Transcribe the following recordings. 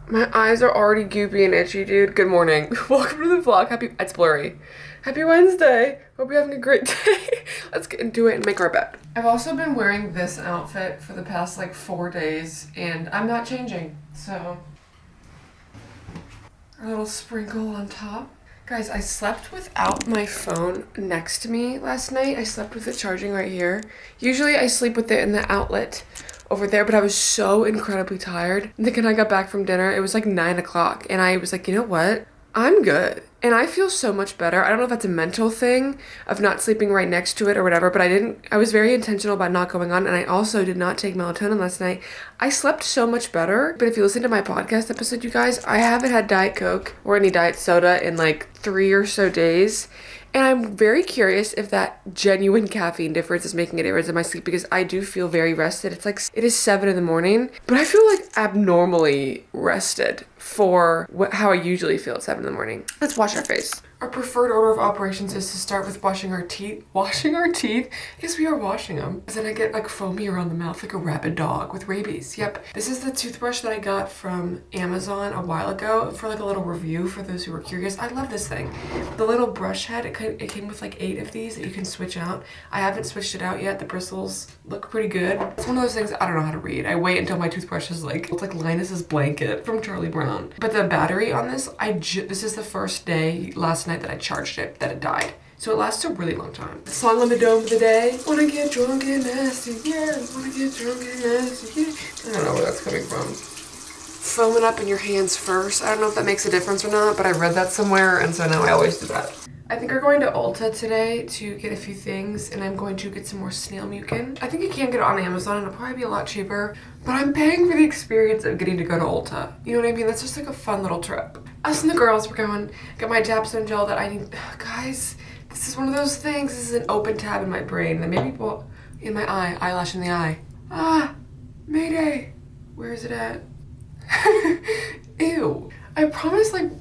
My eyes are already goopy and itchy, dude. Good morning. Welcome to the vlog. It's blurry. Happy Wednesday. Hope you're having a great day. Let's get into it and make our bed. I've also been wearing this outfit for the past like 4 days and I'm not changing. So, a little sprinkle on top. Guys, I slept without my phone next to me last night. I slept with it charging right here. Usually I sleep with it in the outlet over there, but I was so incredibly tired. And then when I got back from dinner, it was like 9 o'clock and I was like, you know what? I'm good. And I feel so much better. I don't know if that's a mental thing of not sleeping right next to it or whatever, but I was very intentional about not going on, and I also did not take melatonin last night. I slept so much better. But if you listen to my podcast episode, you guys, I haven't had Diet Coke or any diet soda in like 3 or so days. And I'm very curious if that genuine caffeine difference is making a difference in my sleep, because I do feel very rested. It's like, it is 7 in the morning, but I feel like abnormally rested for how I usually feel at 7 in the morning. Let's wash our face. Our preferred order of operations is to start with washing our teeth. Washing our teeth? I guess we are washing them. Then I get like foamy around the mouth like a rabid dog with rabies. Yep. This is the toothbrush that I got from Amazon a while ago for like a little review for those who are curious. I love this thing. The little brush head, it came with like 8 of these that you can switch out. I haven't switched it out yet. The bristles look pretty good. It's one of those things I don't know how to read. I wait until my toothbrush is like, it's like Linus's blanket from Charlie Brown. But the battery on this, this is the first day last night that I charged it that it died. So it lasts a really long time. The song on the dome of the day. Wanna get drunk and nasty, yeah. Wanna get drunk and nasty, yeah. I don't know where that's coming from. Foam it up in your hands first. I don't know if that makes a difference or not, but I read that somewhere, and so now I always do that. I think we're going to Ulta today to get a few things, and I'm going to get some more snail mucin. I think you can get it on Amazon, and it'll probably be a lot cheaper, but I'm paying for the experience of getting to go to Ulta. You know what I mean? That's just like a fun little trip. Us and the girls were going, got my Dapsone gel that I need. Guys, this is one of those things. This is an open tab in my brain that maybe in my eye, eyelash in the eye. Ah, Mayday. Where is it at? Ew. I promise, like,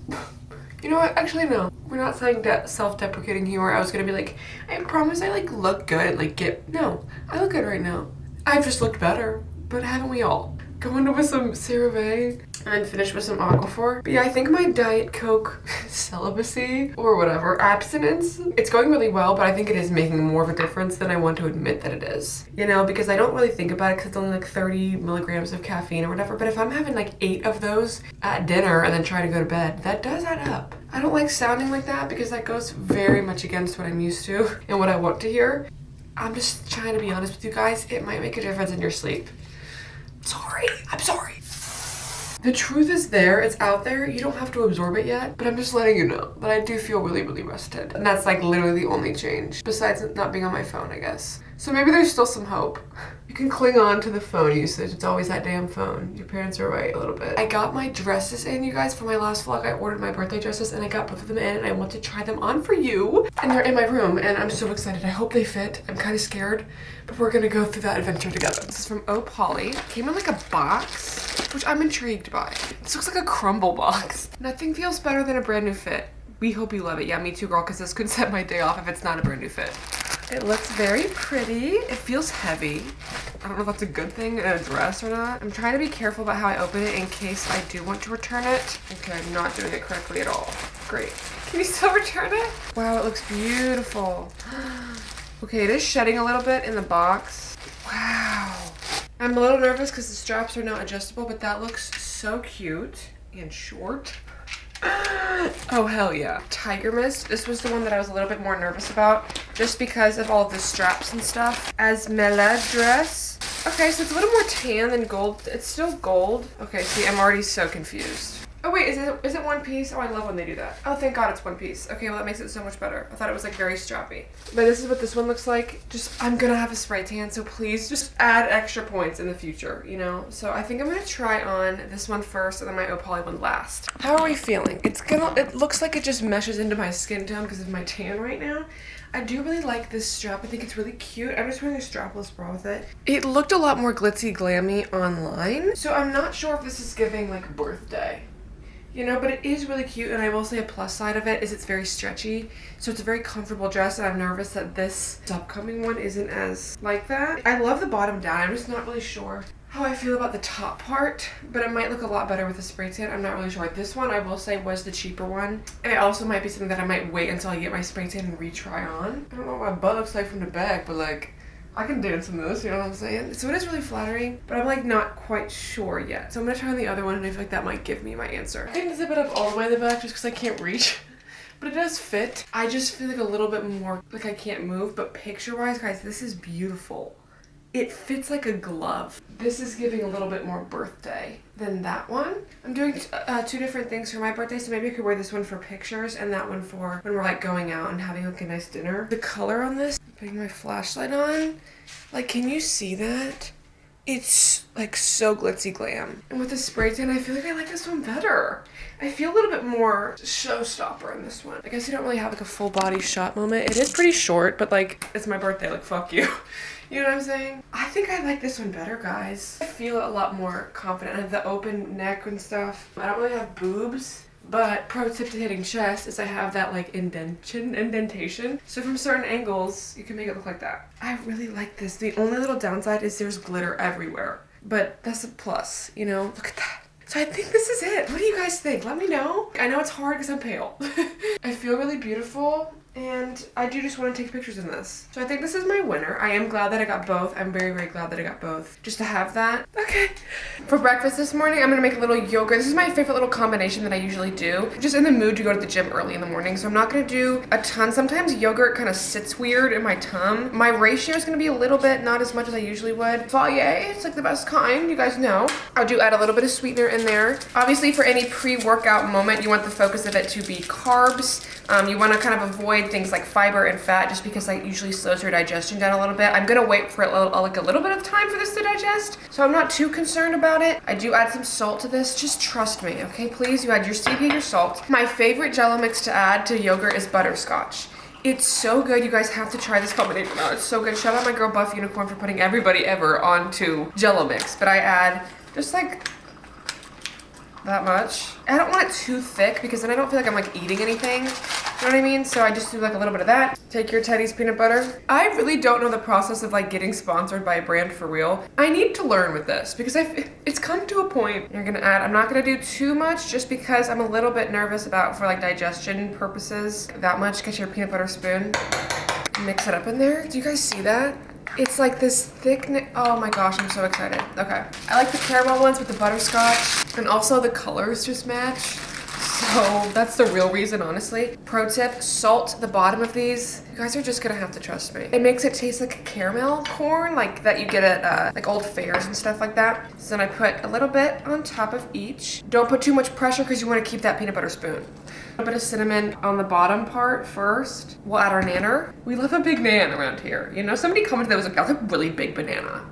you know what? Actually, no. We're not saying self-deprecating humor. I was gonna be like, I promise I like look good and like no, I look good right now. I've just looked better, but haven't we all? Go into with some CeraVe and finish with some Aquaphor. But yeah, I think my Diet Coke celibacy or whatever, abstinence, it's going really well, but I think it is making more of a difference than I want to admit that it is. You know, because I don't really think about it because it's only like 30 milligrams of caffeine or whatever, but if I'm having like 8 of those at dinner and then try to go to bed, that does add up. I don't like sounding like that because that goes very much against what I'm used to and what I want to hear. I'm just trying to be honest with you guys. It might make a difference in your sleep. Sorry, I'm sorry. The truth is there, it's out there, you don't have to absorb it yet, but I'm just letting you know that I do feel really, really rested. And that's like literally the only change, besides not being on my phone, I guess. So maybe there's still some hope. You can cling on to the phone usage. It's always that damn phone. Your parents are right a little bit. I got my dresses in, you guys, for my last vlog. I ordered my birthday dresses and I got both of them in and I want to try them on for you. And they're in my room and I'm so excited. I hope they fit. I'm kind of scared, but we're gonna go through that adventure together. This is from Poly. Came in like a box, which I'm intrigued by. This looks like a crumble box. Nothing feels better than a brand new fit. We hope you love it. Yeah, me too, girl, because this could set my day off if it's not a brand new fit. It looks very pretty. It feels heavy. I don't know if that's a good thing in a dress or not. I'm trying to be careful about how I open it in case I do want to return it. Okay, I'm not doing it correctly at all. Great. Can you still return it? Wow, it looks beautiful. Okay, it is shedding a little bit in the box. Wow. I'm a little nervous because the straps are not adjustable, but that looks so cute and short. Oh, hell yeah. Tiger Mist. This was the one that I was a little bit more nervous about just because of all of the straps and stuff. Asmela dress. Okay, so it's a little more tan than gold. It's still gold. Okay, see, I'm already so confused. Oh wait, is it one piece? Oh, I love when they do that. Oh, thank God it's one piece. Okay, well that makes it so much better. I thought it was like very strappy. But this is what this one looks like. I'm gonna have a spray tan, so please just add extra points in the future, you know? So I think I'm gonna try on this one first and then my Poly one last. How are we feeling? It looks like it just meshes into my skin tone because of my tan right now. I do really like this strap. I think it's really cute. I'm just wearing a strapless bra with it. It looked a lot more glitzy glammy online, so I'm not sure if this is giving like birthday. You know, but it is really cute, and I will say a plus side of it is it's very stretchy, so it's a very comfortable dress, and I'm nervous that this upcoming one isn't as like that. I love the bottom down. I'm just not really sure how I feel about the top part, but it might look a lot better with the spray tan. I'm not really sure. This one, I will say, was the cheaper one. And it also might be something that I might wait until I get my spray tan and retry on. I don't know what my butt looks like from the back, but like, I can dance in this, you know what I'm saying? So it is really flattering, but I'm like not quite sure yet. So I'm gonna try on the other one and I feel like that might give me my answer. I didn't zip it up all the way to the back just because I can't reach. But it does fit. I just feel like a little bit more like I can't move, but picture-wise, guys, this is beautiful. It fits like a glove. This is giving a little bit more birthday than that one. I'm doing two different things for my birthday, so maybe I could wear this one for pictures and that one for when we're like going out and having like a nice dinner. The color on this, putting my flashlight on, like, can you see that? It's like so glitzy glam. And with the spray tan, I feel like I like this one better. I feel a little bit more showstopper in this one. I guess you don't really have like a full body shot moment. It is pretty short, but like, it's my birthday, like fuck you. You know what I'm saying? I think I like this one better, guys. I feel a lot more confident. I have the open neck and stuff. I don't really have boobs, but pro tip to hitting chest is I have that like indentation. So from certain angles, you can make it look like that. I really like this. The only little downside is there's glitter everywhere, but that's a plus, you know? Look at that. So I think this is it. What do you guys think? Let me know. I know it's hard because I'm pale. I feel really beautiful. And I do just want to take pictures in this. So I think this is my winner. I am glad that I got both. I'm very, very glad that I got both. Just to have that. Okay. For breakfast this morning, I'm going to make a little yogurt. This is my favorite little combination that I usually do. I'm just in the mood to go to the gym early in the morning. So I'm not going to do a ton. Sometimes yogurt kind of sits weird in my tongue. My ratio is going to be a little bit, not as much as I usually would. DFYNE, it's like the best kind. You guys know. I do add a little bit of sweetener in there. Obviously, for any pre-workout moment, you want the focus of it to be carbs. You want to kind of avoid things like fiber and fat just because that usually slows your digestion down a little bit. I'm gonna wait for like a little bit of time for this to digest, so I'm not too concerned about it. I do add some salt to this. Just trust me, okay? Please, you add your stevia, your salt. My favorite Jell-O mix to add to yogurt is butterscotch. It's so good. You guys have to try this combination. Oh, it's so good. Shout out my girl Buff Unicorn for putting everybody ever onto Jell-O mix, but I add just like that much. I don't want it too thick because then I don't feel like I'm like eating anything. You know what I mean? So I just do like a little bit of that. Take your Teddy's peanut butter. I really don't know the process of like getting sponsored by a brand for real. I need to learn with this because it's come to a point. You're gonna add, I'm not gonna do too much just because I'm a little bit nervous about for like digestion purposes. That much, get your peanut butter spoon. Mix it up in there. Do you guys see that? It's like this thick, oh my gosh, I'm so excited. Okay. I like the caramel ones with the butterscotch, and also the colors just match. So that's the real reason, honestly. Pro tip, salt the bottom of these. You guys are just gonna have to trust me. It makes it taste like caramel corn, like that you get at like old fairs and stuff like that. So then I put a little bit on top of each. Don't put too much pressure because you wanna keep that peanut butter spoon. A bit of cinnamon on the bottom part first. We'll add our nanner. We love a big nan around here. You know, somebody commented that was like, that's a really big banana.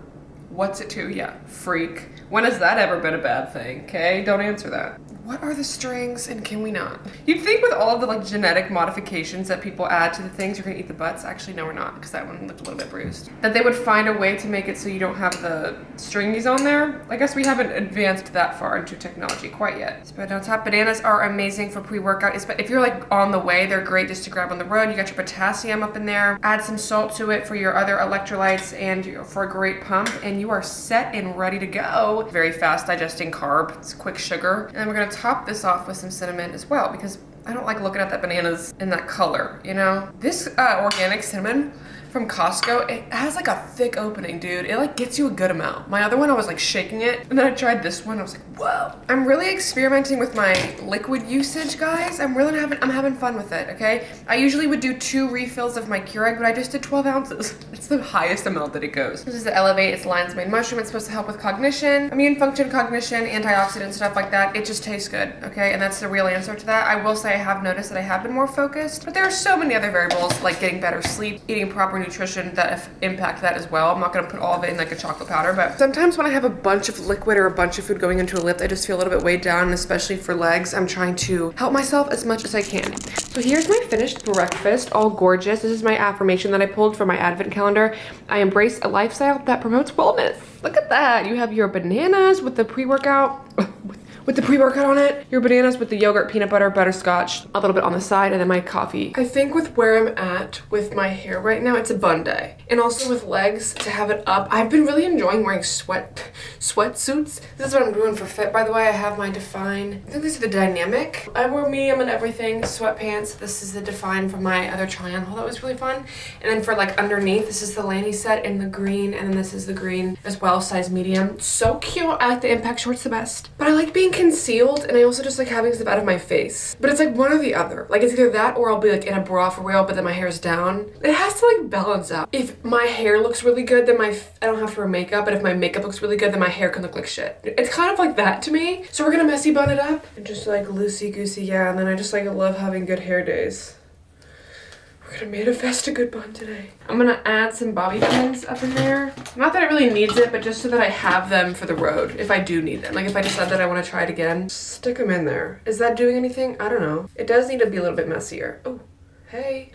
What's it to? Yeah, freak. When has that ever been a bad thing? Okay, don't answer that. What are the strings and can we not? You'd think with all of the like genetic modifications that people add to the things, you're gonna eat the butts. Actually, no, we're not, because that one looked a little bit bruised. That they would find a way to make it so you don't have the stringies on there. I guess we haven't advanced that far into technology quite yet. Spread on top. Bananas are amazing for pre-workout. If you're like on the way, they're great just to grab on the road. You got your potassium up in there. Add some salt to it for your other electrolytes and for a great pump, and you are set and ready to go. Very fast digesting carb. It's quick sugar. And then we're gonna top this off with some cinnamon as well because I don't like looking at that bananas in that color, you know? This organic cinnamon from Costco, it has like a thick opening, dude. It like gets you a good amount. My other one, I was like shaking it, and then I tried this one, I was like, whoa. I'm really experimenting with my liquid usage, guys. I'm having fun with it, okay? I usually would do 2 refills of my Keurig, but I just did 12 ounces. It's the highest amount that it goes. This is the Elevate, it's lion's mane mushroom. It's supposed to help with cognition, immune function, cognition, antioxidant, stuff like that. It just tastes good, okay? And that's the real answer to that. I will say I have noticed that I have been more focused, but there are so many other variables like getting better sleep, eating proper nutrition that impact that as well. I'm not gonna put all of it in like a chocolate powder, but sometimes when I have a bunch of liquid or a bunch of food going into a lip, I just feel a little bit weighed down, and especially for legs, I'm trying to help myself as much as I can. So here's my finished breakfast, all gorgeous. This is my affirmation that I pulled from my advent calendar. I embrace a lifestyle that promotes wellness. Look at that. You have your bananas with the pre-workout, with the pre-workout on it. Your bananas with the yogurt, peanut butter, butterscotch, a little bit on the side, and then my coffee. I think with where I'm at with my hair right now, it's a bun day. And also with legs, to have it up, I've been really enjoying wearing sweatsuits. This is what I'm doing for fit, by the way. I have my DFYNE. I think these are the Dynamic. I wore medium and everything, sweatpants. This is the DFYNE from my other try-on haul. That was really fun. And then for like underneath, this is the Lanny set in the green, and then this is the green as well, size medium. So cute. I like the impact shorts the best. But I like being concealed, and I also just like having stuff out of my face. But it's like one or the other. Like it's either that or I'll be like in a bra for real, but then my hair's down. It has to like balance out. If my hair looks really good, then I don't have to wear makeup. But if my makeup looks really good, then my hair can look like shit. It's kind of like that to me. So we're gonna messy bun it up and just like loosey goosey, yeah. And then I just like love having good hair days. We're gonna manifest a good bun today. I'm gonna add some bobby pins up in there. Not that it really needs it, but just so that I have them for the road if I do need them. Like if I decide that I want to try it again, stick them in there. Is that doing anything? I don't know. It does need to be a little bit messier. Oh, hey.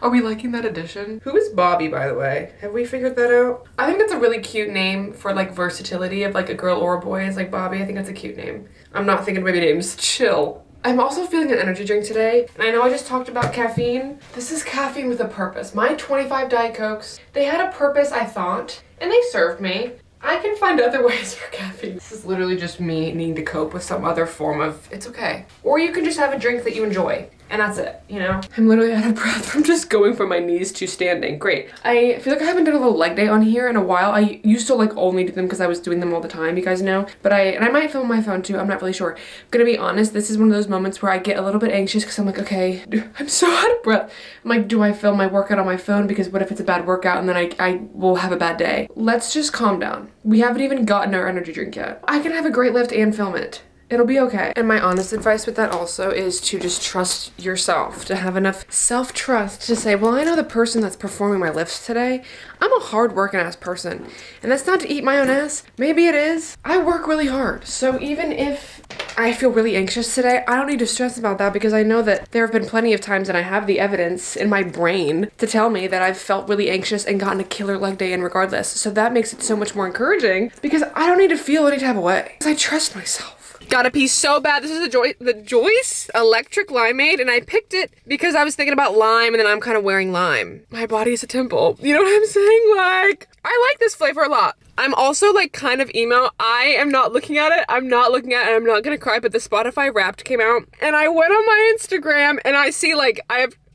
Are we liking that addition? Who is Bobby, by the way? Have we figured that out? I think that's a really cute name for like versatility of like a girl or a boy is like Bobby. I think that's a cute name. I'm not thinking baby names. Chill. I'm also feeling an energy drink today, and I know I just talked about caffeine. This is caffeine with a purpose. My 25 Diet Cokes, they had a purpose, I thought, and they served me. I can find other ways for caffeine. This is literally just me needing to cope with some other form of, it's okay. Or you can just have a drink that you enjoy. And that's it, you know? I'm literally out of breath from just going from my knees to standing. Great. I feel like I haven't done a little leg day on here in a while. I used to like only do them because I was doing them all the time, you guys know. But I might film my phone too, I'm not really sure. I'm gonna be honest, this is one of those moments where I get a little bit anxious because I'm like, okay, I'm so out of breath. I'm like, do I film my workout on my phone? Because what if it's a bad workout and then I will have a bad day? Let's just calm down. We haven't even gotten our energy drink yet. I can have a great lift and film it. It'll be okay. And my honest advice with that also is to just trust yourself, to have enough self-trust to say, well, I know the person that's performing my lifts today. I'm a hard-working ass person. And that's not to eat my own ass. Maybe it is. I work really hard. So even if I feel really anxious today, I don't need to stress about that because I know that there have been plenty of times and I have the evidence in my brain to tell me that I've felt really anxious and gotten a killer leg day in regardless. So that makes it so much more encouraging because I don't need to feel any type of way. Because I trust myself. Gotta pee so bad. This is the Joyce Electric Limeade, and I picked it because I was thinking about lime, and then I'm kind of wearing lime. My body is a temple. You know what I'm saying? Like, I like this flavor a lot. I'm also like kind of emo. I am not looking at it. I'm not looking at it. I'm not gonna cry, but the Spotify Wrapped came out, and I went on my Instagram, and I see like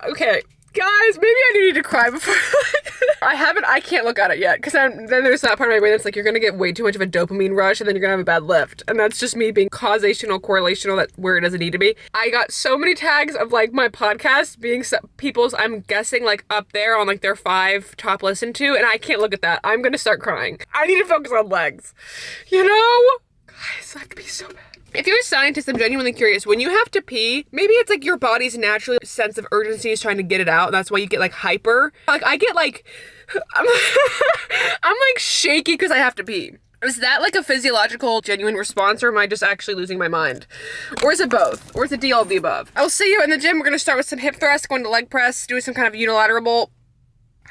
okay. Guys, maybe I do need to cry before I can't look at it yet because then there's that part of my brain that's like you're gonna get way too much of a dopamine rush and then you're gonna have a bad lift, and that's just me being causational, correlational, that where it doesn't need to be. I got so many tags of like my podcast being people's, I'm guessing like up there on like their 5 top listened to, and I can't look at that. I'm gonna start crying. I need to focus on legs, you know? Guys, I have to be so bad. If you're a scientist, I'm genuinely curious. When you have to pee, maybe it's like your body's natural sense of urgency is trying to get it out. And that's why you get like hyper. Like I get like, I'm like shaky because I have to pee. Is that like a physiological, genuine response, or am I just actually losing my mind? Or is it both? Or is it the all of the above? I'll see you in the gym. We're going to start with some hip thrusts, going to leg press, doing some kind of unilateral.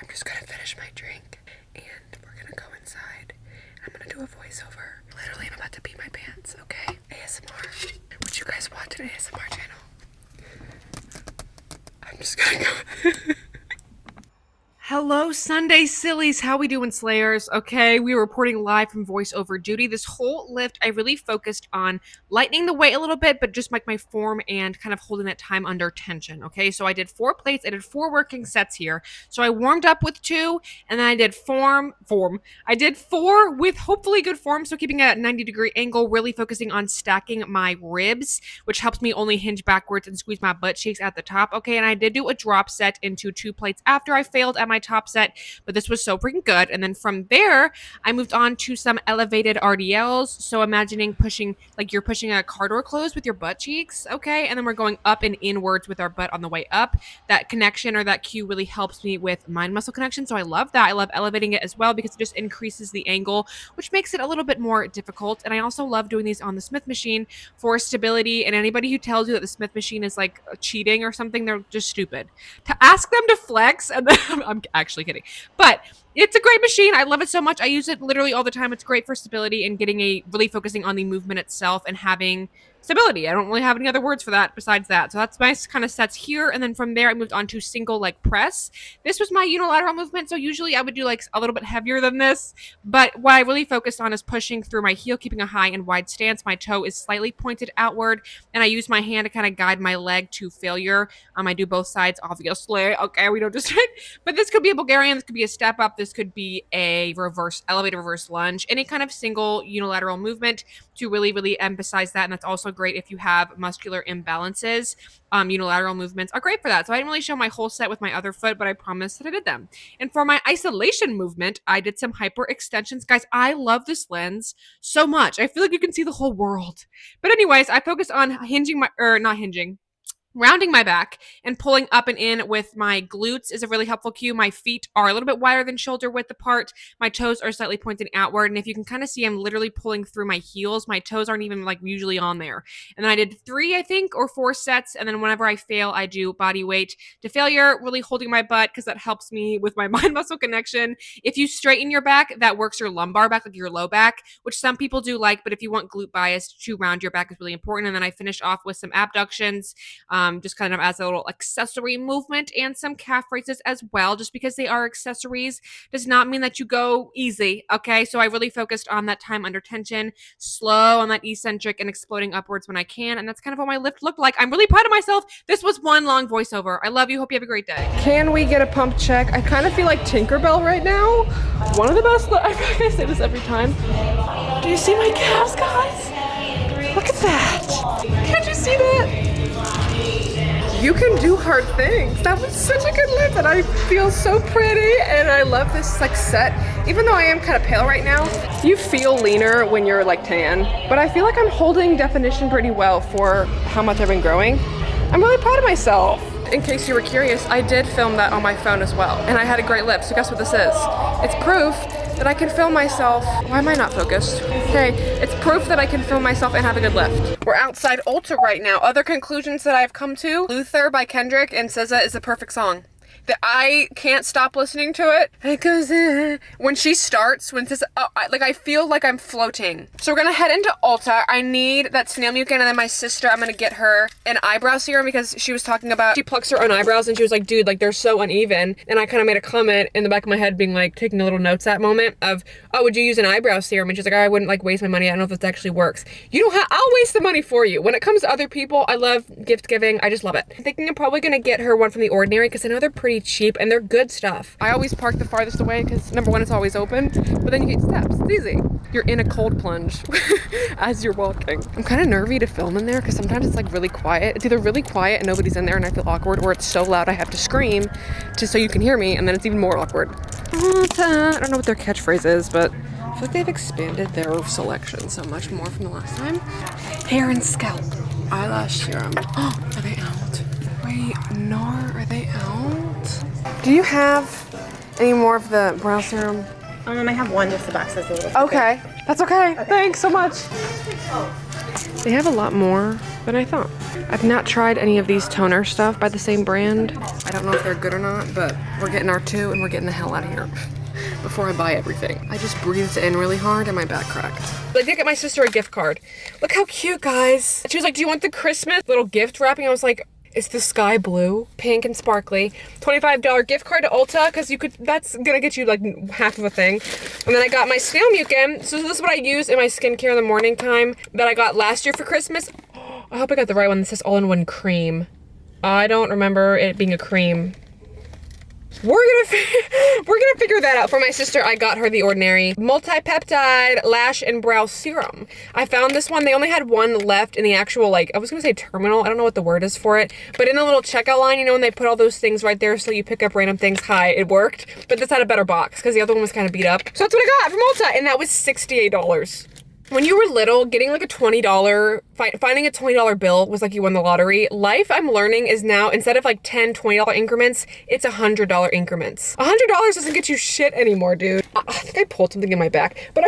I'm just going to finish my drink and we're going to go inside. I'm going to do a voiceover. Literally, I'm about to pee my pants, okay? ASMR. Would you guys watch an ASMR channel? I'm just gonna go. Hello, Sunday sillies. How we doing, Slayers? Okay, we were reporting live from voiceover duty. This whole lift, I really focused on lightening the weight a little bit, but just like my form and kind of holding that time under tension. Okay, so I did 4 plates. I did 4 working sets here. So I warmed up with 2, and then I did form. I did 4 with hopefully good form. So keeping it at a 90-degree angle, really focusing on stacking my ribs, which helps me only hinge backwards and squeeze my butt cheeks at the top. Okay, and I did do a drop set into 2 plates after I failed at my top set, but this was so freaking good. And then from there, I moved on to some elevated RDLs. So imagining pushing, like you're pushing a car door closed with your butt cheeks, okay? And then we're going up and inwards with our butt on the way up. That connection or that cue really helps me with mind muscle connection. So I love that. I love elevating it as well because it just increases the angle, which makes it a little bit more difficult. And I also love doing these on the Smith machine for stability. And anybody who tells you that the Smith machine is like cheating or something, they're just stupid. To ask them to flex, and then actually kidding. But it's a great machine. I love it so much. I use it literally all the time. It's great for stability and really focusing on the movement itself and having stability. I don't really have any other words for that besides that. So that's my kind of sets here. And then from there, I moved on to single leg press. This was my unilateral movement. So usually I would do like a little bit heavier than this. But what I really focused on is pushing through my heel, keeping a high and wide stance. My toe is slightly pointed outward. And I use my hand to kind of guide my leg to failure. I do both sides, obviously. Okay, we don't just... But this could be a Bulgarian. This could be a step up. This could be a elevated reverse lunge. Any kind of single unilateral movement to really emphasize that. And that's also great if you have muscular imbalances. Unilateral movements are great for that. So I didn't really show my whole set with my other foot, but I promised that I did them. And for my isolation movement, I did some hyper extensions. Guys, I love this lens so much. I feel like you can see the whole world. But anyways, I focus on rounding my back and pulling up and in with my glutes is a really helpful cue. My feet are a little bit wider than shoulder width apart. My toes are slightly pointed outward. And if you can kind of see, I'm literally pulling through my heels. My toes aren't even like usually on there. And then I did 3, I think, or 4 sets. And then whenever I fail, I do body weight to failure, really holding my butt because that helps me with my mind muscle connection. If you straighten your back, that works your lumbar back, like your low back, which some people do like. But if you want glute bias, to round your back is really important. And then I finish off with some abductions. Just kind of as a little accessory movement and some calf raises as well. Just because they are accessories does not mean that you go easy, okay? So I really focused on that time under tension, slow on that eccentric and exploding upwards when I can, and that's kind of what my lift looked like. I'm really proud of myself. This was one long voiceover. I love you. Hope you have a great day. Can we get a pump check? I kind of feel like Tinkerbell right now. One of the best, I feel like I say this every time. Do you see my calves, guys? Look at that. Can't you see that? You can do hard things. That was such a good lift and I feel so pretty and I love this like set. Even though I am kind of pale right now, you feel leaner when you're like tan, but I feel like I'm holding definition pretty well for how much I've been growing. I'm really proud of myself. In case you were curious, I did film that on my phone as well and I had a great lift, so guess what this is? It's proof that I can film myself. Why am I not focused? Okay, it's proof that I can film myself and have a good lift. We're outside Ulta right now. Other conclusions that I've come to: Luther by Kendrick and SZA is the perfect song. That I can't stop listening to it. It goes in. When she starts, when this, I feel like I'm floating. So we're gonna head into Ulta. I need that snail mucin, and then my sister, I'm gonna get her an eyebrow serum because she was talking about, she plucks her own eyebrows and she was like, dude, like they're so uneven. And I kind of made a comment in the back of my head being like, taking a little notes that moment of, oh, would you use an eyebrow serum? And she's like, oh, I wouldn't like waste my money. I don't know if this actually works. You don't have, I'll waste the money for you. When it comes to other people, I love gift giving. I just love it. I'm thinking I'm probably gonna get her one from The Ordinary because I know they're pretty cheap and they're good stuff. I always park the farthest away because number one, it's always open, but then you get steps. It's easy. You're in a cold plunge as you're walking. I'm kind of nervy to film in there because sometimes it's like really quiet. It's either really quiet and nobody's in there and I feel awkward, or it's so loud I have to scream just so you can hear me, and then it's even more awkward. I don't know what their catchphrase is, but I feel like they've expanded their selection so much more from the last time. Hair and scalp. Eyelash serum. Oh, are they out? Wait, no, are they out? Do you have any more of the brow serum? I have one, just the box says a little. Okay, that's okay. Thanks so much. They have a lot more than I thought. I've not tried any of these toner stuff by the same brand. I don't know if they're good or not, but we're getting our 2 and we're getting the hell out of here before I buy everything. I just breathed in really hard and my back cracked. I did get my sister a gift card. Look how cute, guys. She was like, do you want the Christmas little gift wrapping? I was like, it's the sky blue, pink and sparkly. $25 gift card to Ulta, because that's gonna get you like half of a thing. And then I got my snail mucin. So this is what I use in my skincare in the morning time that I got last year for Christmas. I hope I got the right one. This says all-in-one cream. I don't remember it being a cream. We're gonna figure that out. For my sister, I got her The Ordinary multi-peptide lash and brow serum. I found this one. They only had one left in the actual, like, I was gonna say terminal. I don't know what the word is for it, but in the little checkout line, you know, when they put all those things right there so you pick up random things. Hi, it worked, but this had a better box because the other one was kind of beat up. So that's what I got from Ulta, and that was $68. When you were little, getting like a $20, finding a $20 bill was like you won the lottery. Life, I'm learning, is now, instead of like $10, $20 increments, it's $100 increments. $100 doesn't get you shit anymore, dude. I think I pulled something in my back, but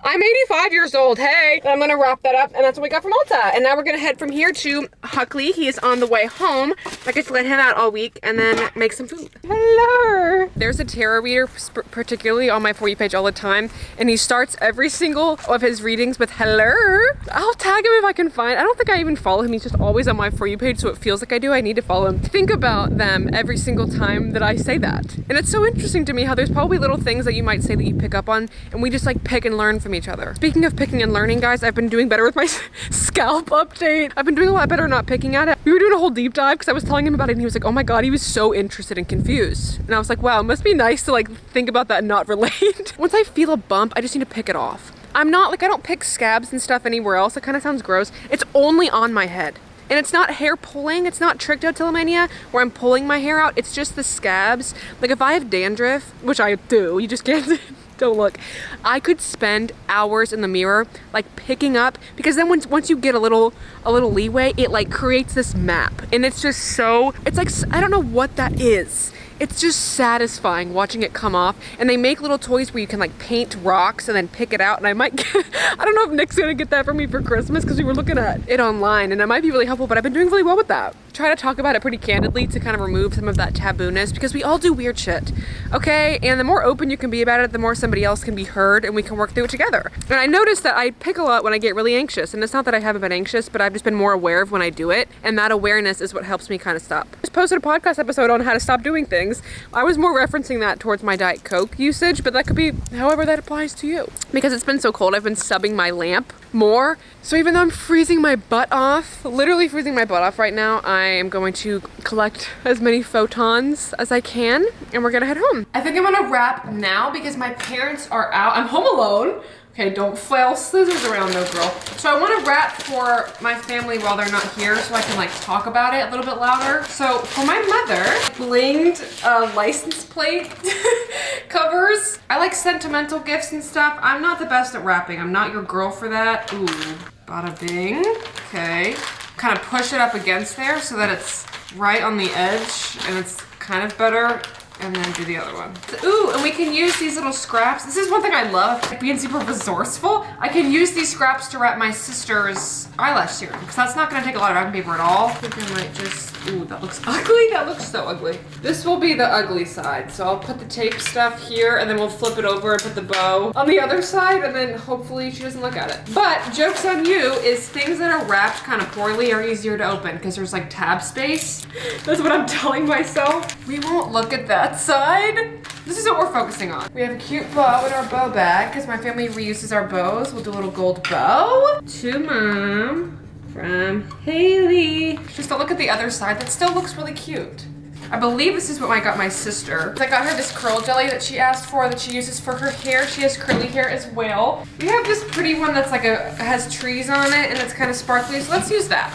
I'm 85 years old, hey. And I'm gonna wrap that up, and that's what we got from Ulta. And now we're gonna head from here to Huckley. He is on the way home. I get to let him out all week and then make some food. Hello. There's a tarot reader, particularly on my For You page all the time, and he starts every single of his readings with hello. I'll tag him if I can find. I don't think I even follow him. He's just always on my For You page, so it feels like I do. I need to follow him. Think about them every single time that I say that. And it's so interesting to me how there's probably little things that you might say that you pick up on, and we just like pick and learn from each other. Speaking of picking and learning, guys, I've been doing better with my scalp update. I've been doing a lot better not picking at it. We were doing a whole deep dive because I was telling him about it, and he was like, oh my God, he was so interested and confused. And I was like, wow, it must be nice to like think about that and not relate. Once I feel a bump, I just need to pick it off. I'm not like, I don't pick scabs and stuff anywhere else. It kind of sounds gross. It's only on my head. And it's not hair pulling, it's not trichotillomania where I'm pulling my hair out, it's just the scabs. Like if I have dandruff, which I do, you just can't, don't look. I could spend hours in the mirror like picking up, because then once you get a little leeway, it like creates this map. And it's just so, it's like, I don't know what that is. It's just satisfying watching it come off. And they make little toys where you can like paint rocks and then pick it out. And I might get, I don't know if Nick's gonna get that for me for Christmas because we were looking at it online and it might be really helpful, but I've been doing really well with that. Try to talk about it pretty candidly to kind of remove some of that tabooness, because we all do weird shit, okay? And the more open you can be about it, the more somebody else can be heard and we can work through it together. And I noticed that I pick a lot when I get really anxious, and it's not that I haven't been anxious, but I've just been more aware of when I do it, and that awareness is what helps me kind of stop. I just posted a podcast episode on how to stop doing things. I was more referencing that towards my Diet Coke usage, but that could be however that applies to you. Because it's been so cold, I've been subbing my lamp more. So even though I'm freezing my butt off, literally freezing my butt off right now, I am going to collect as many photons as I can, and we're gonna head home. I think I'm gonna wrap now because my parents are out. I'm home alone. Okay, don't flail scissors around though, girl. So I want to wrap for my family while they're not here so I can like talk about it a little bit louder. So for my mother, blinged license plate covers. I like sentimental gifts and stuff. I'm not the best at wrapping. I'm not your girl for that. Ooh, bada bing. Okay. Kind of push it up against there so that it's right on the edge and it's kind of better. And then do the other one. Ooh, and we can use these little scraps. This is one thing I love, like being super resourceful. I can use these scraps to wrap my sister's eyelash serum, because that's not gonna take a lot of wrapping paper at all. I think I might just, ooh, that looks ugly. That looks so ugly. This will be the ugly side. So I'll put the tape stuff here, and then we'll flip it over and put the bow on the other side, and then hopefully she doesn't look at it. But joke's on you is things that are wrapped kind of poorly are easier to open, because there's like tab space. That's what I'm telling myself. We won't look at that side. This is what we're focusing on. We have a cute bow in our bow bag because my family reuses our bows. We'll do a little gold bow. To Mom from Haley. Just to look at the other side, that still looks really cute. I believe this is what I got my sister. I got her this curl jelly that she asked for that she uses for her hair. She has curly hair as well. We have this pretty one that's like has trees on it and it's kind of sparkly, so let's use that.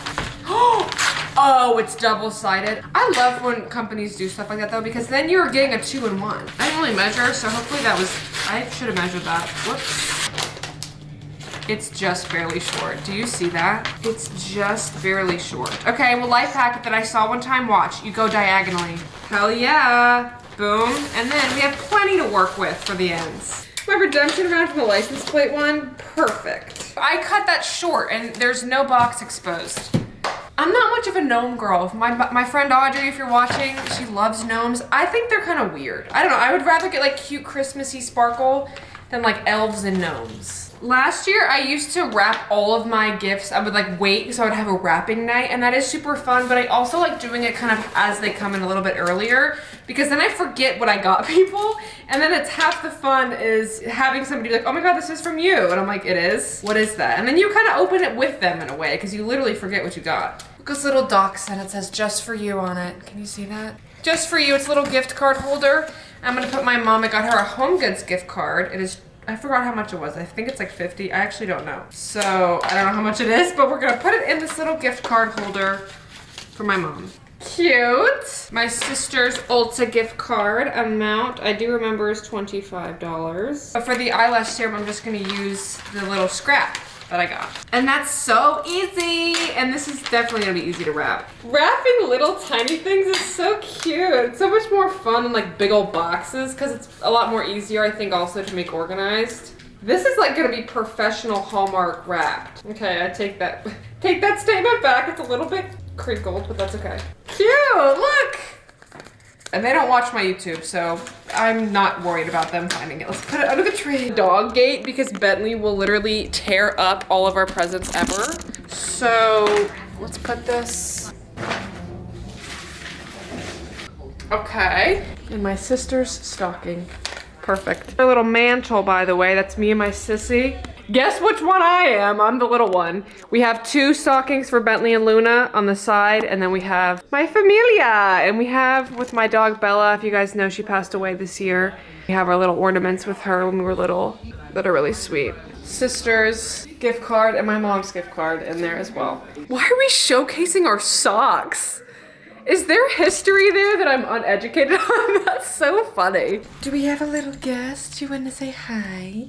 Oh, it's double-sided. I love when companies do stuff like that though, because then you're getting a 2-in-1. I didn't really measure, so hopefully that was, I should have measured that. Whoops. It's just barely short. Do you see that? It's just barely short. Okay, well, life hack that I saw one time, watch. You go diagonally. Hell yeah. Boom. And then we have plenty to work with for the ends. My redemption round from the license plate one, perfect. I cut that short and there's no box exposed. I'm not much of a gnome girl. My friend Audrey, if you're watching, she loves gnomes. I think they're kind of weird. I don't know, I would rather get like cute Christmassy sparkle than like elves and gnomes. Last year, I used to wrap all of my gifts. I would like wait, so I would have a wrapping night, and that is super fun, but I also like doing it kind of as they come in a little bit earlier, because then I forget what I got people, and then it's half the fun is having somebody be like, oh my God, this is from you. And I'm like, it is? What is that? And then you kind of open it with them in a way, because you literally forget what you got. Look at this little dox, and it says just for you on it. Can you see that? Just for you, it's a little gift card holder. I'm gonna put my mom, I got her a Home Goods gift card. It is, I forgot how much it was. I think it's like 50. I actually don't know. So I don't know how much it is, but we're gonna put it in this little gift card holder for my mom. Cute. My sister's Ulta gift card amount, I do remember, is $25. But for the eyelash serum, I'm just gonna use the little scrap that I got. And that's so easy. And this is definitely gonna be easy to wrap. Wrapping little tiny things is so cute. It's so much more fun than like big old boxes, because it's a lot more easier, I think, also to make organized. This is like gonna be professional Hallmark wrapped. Okay, I take that statement back. It's a little bit crinkled, but that's okay. Cute, look! And they don't watch my YouTube, so I'm not worried about them finding it. Let's put it under the tree. Dog gate, because Bentley will literally tear up all of our presents ever. So let's put this. Okay. And my sister's stocking. Perfect. My little mantle, by the way, that's me and my sissy. Guess which one I am? I'm the little one. We have 2 stockings for Bentley and Luna on the side, and then we have my familia, and we have with my dog Bella. If you guys know, she passed away this year. We have our little ornaments with her when we were little that are really sweet. Sister's gift card and my mom's gift card in there as well. Why are we showcasing our socks? Is there history there that I'm uneducated on? That's so funny. Do we have a little guest? You want to say hi?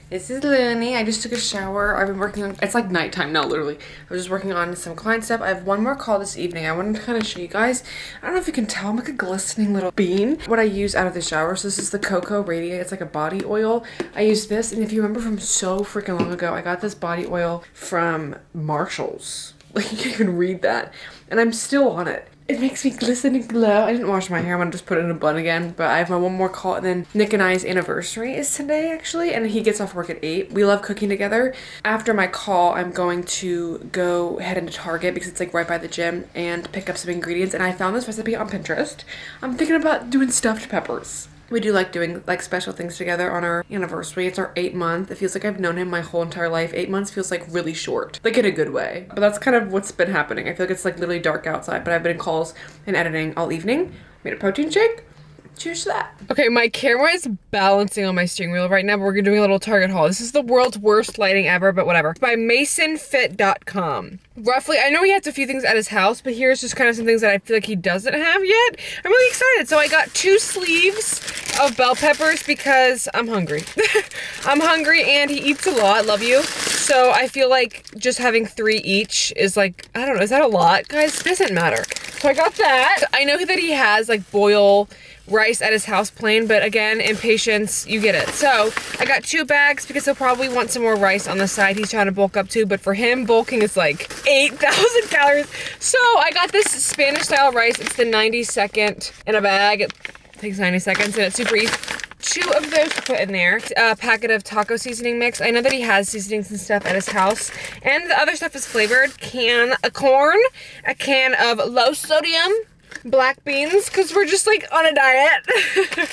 This is Looney. I just took a shower. I've been working on, it's like nighttime now, literally. I was just working on some client stuff. I have one more call this evening. I wanted to kind of show you guys. I don't know if you can tell, I'm like a glistening little bean. What I use out of the shower, so this is the Cocoa Radiant. It's like a body oil. I use this, and if you remember from so freaking long ago, I got this body oil from Marshall's. Like, you can't even read that. And I'm still on it. It makes me glisten and glow. I didn't wash my hair. I'm gonna just put it in a bun again. But I have my one more call, and then Nick and I's anniversary is today, actually. And he gets off work at 8. We love cooking together. After my call, I'm going to go head into Target because it's like right by the gym and pick up some ingredients. And I found this recipe on Pinterest. I'm thinking about doing stuffed peppers. We do like doing like special things together on our anniversary. It's our 8th month. It feels like I've known him my whole entire life. 8 months feels like really short, like in a good way. But that's kind of what's been happening. I feel like it's like literally dark outside, but I've been in calls and editing all evening. Made a protein shake. Cheers to that. Okay, my camera is balancing on my steering wheel right now, but we're doing a little Target haul. This is the world's worst lighting ever, but whatever. It's by masonfit.com. Roughly, I know he has a few things at his house, but here's just kind of some things that I feel like he doesn't have yet. I'm really excited. So I got 2 sleeves of bell peppers because I'm hungry. I'm hungry and he eats a lot, love you. So I feel like just having 3 each is like, I don't know, is that a lot? Guys, it doesn't matter. So I got that. I know that he has like boil rice at his house plain, but again, impatience, you get it. So I got 2 bags because he'll probably want some more rice on the side. He's trying to bulk up too, but for him, bulking is like 8,000 calories. So I got this Spanish style rice. It's the 90-second in a bag. It takes 90 seconds and it's super easy. 2 of those to put in there. A packet of taco seasoning mix. I know that he has seasonings and stuff at his house. And the other stuff is flavored. Can of corn, a can of low sodium black beans, because we're just like on a diet.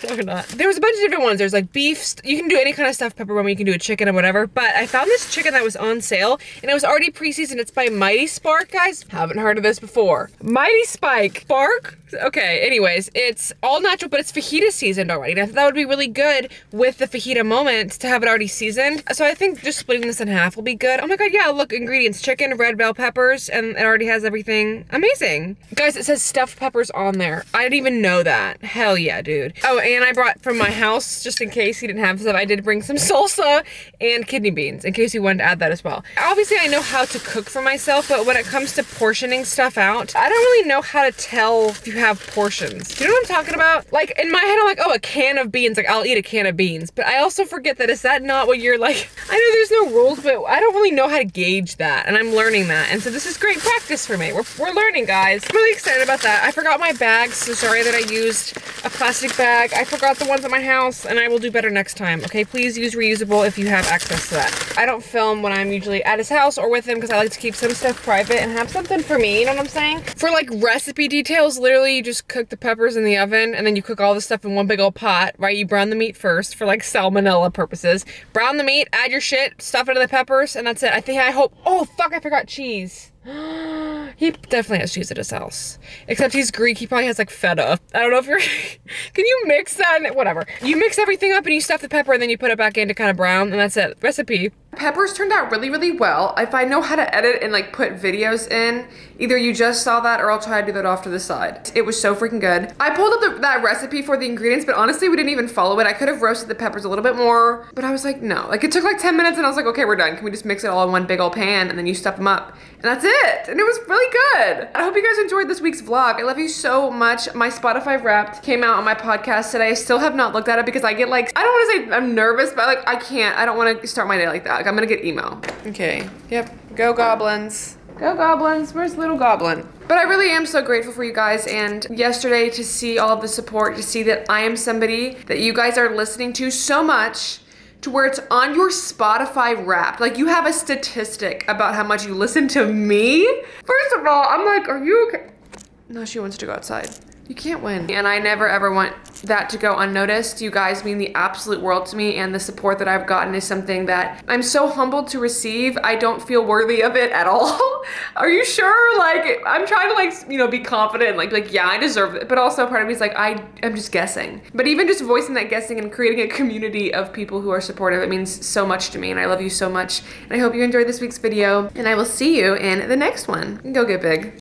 No, we're not. There was a bunch of different ones. There's like beef. You can do any kind of stuffed pepperoni. You can do a chicken or whatever. But I found this chicken that was on sale and it was already pre-seasoned. It's by Mighty Spark, guys. Haven't heard of this before. Mighty Spike. Spark? Okay, anyways, it's all natural, but it's fajita seasoned already. And I thought that would be really good with the fajita moment to have it already seasoned. So I think just splitting this in half will be good. Oh my God, yeah, look, ingredients, chicken, red bell peppers, and it already has everything. Amazing. Guys, it says stuffed peppers on there. I didn't even know that. Hell yeah, dude. Oh, and I brought from my house, just in case he didn't have stuff, I did bring some salsa and kidney beans, in case you wanted to add that as well. Obviously, I know how to cook for myself, but when it comes to portioning stuff out, I don't really know how to tell if you have portions. You know what I'm talking about? Like, in my head, I'm like, oh, a can of beans. Like, I'll eat a can of beans. But I also forget that, is that not what you're like? I know there's no rules, but I don't really know how to gauge that. And I'm learning that. And so this is great practice for me. We're learning, guys. I'm really excited about that. I forgot my bags, so sorry that I used a plastic bag. I forgot the ones at my house, and I will do better next time. Okay, please use reusable if you have access to that. I don't film when I'm usually at his house or with him because I like to keep some stuff private and have something for me, you know what I'm saying? For like recipe details, literally you just cook the peppers in the oven and then you cook all the stuff in one big old pot, right? You brown the meat first for like salmonella purposes. Brown the meat, add your shit, stuff it in the peppers, and that's it. I hope, oh fuck, I forgot cheese. He definitely has cheese at his house. Except he's Greek, he probably has like feta. I don't know if you're, can you mix that? Whatever. You mix everything up and you stuff the pepper and then you put it back in to kind of brown and that's it. Recipe. Peppers turned out really, really well. If I know how to edit and like put videos in, either you just saw that or I'll try to do that off to the side. It was so freaking good. I pulled up that recipe for the ingredients, but honestly, we didn't even follow it. I could have roasted the peppers a little bit more, but I was like, no. Like it took like 10 minutes and I was like, okay, we're done. Can we just mix it all in one big old pan and then you stuff them up? And that's it. And it was really good. I hope you guys enjoyed this week's vlog. I love you so much. My Spotify Wrapped came out on my podcast today. I still have not looked at it because I get like, I don't want to say I'm nervous, but like I can't. I don't want to start my day like that. Like I'm gonna get emo. Okay. Yep. Go goblins. Go goblins. Where's little goblin? But I really am so grateful for you guys, and yesterday to see all of the support, to see that I am somebody that you guys are listening to so much to where it's on your Spotify Wrapped. Like you have a statistic about how much you listen to me. First of all, I'm like, are you okay? No, she wants to go outside. You can't win. And I never ever want that to go unnoticed. You guys mean the absolute world to me, and the support that I've gotten is something that I'm so humbled to receive. I don't feel worthy of it at all. Are you sure? Like, I'm trying to like, you know, be confident, like yeah, I deserve it. But also part of me is like, I'm just guessing. But even just voicing that guessing and creating a community of people who are supportive, it means so much to me, and I love you so much. And I hope you enjoyed this week's video, and I will see you in the next one. Go get big.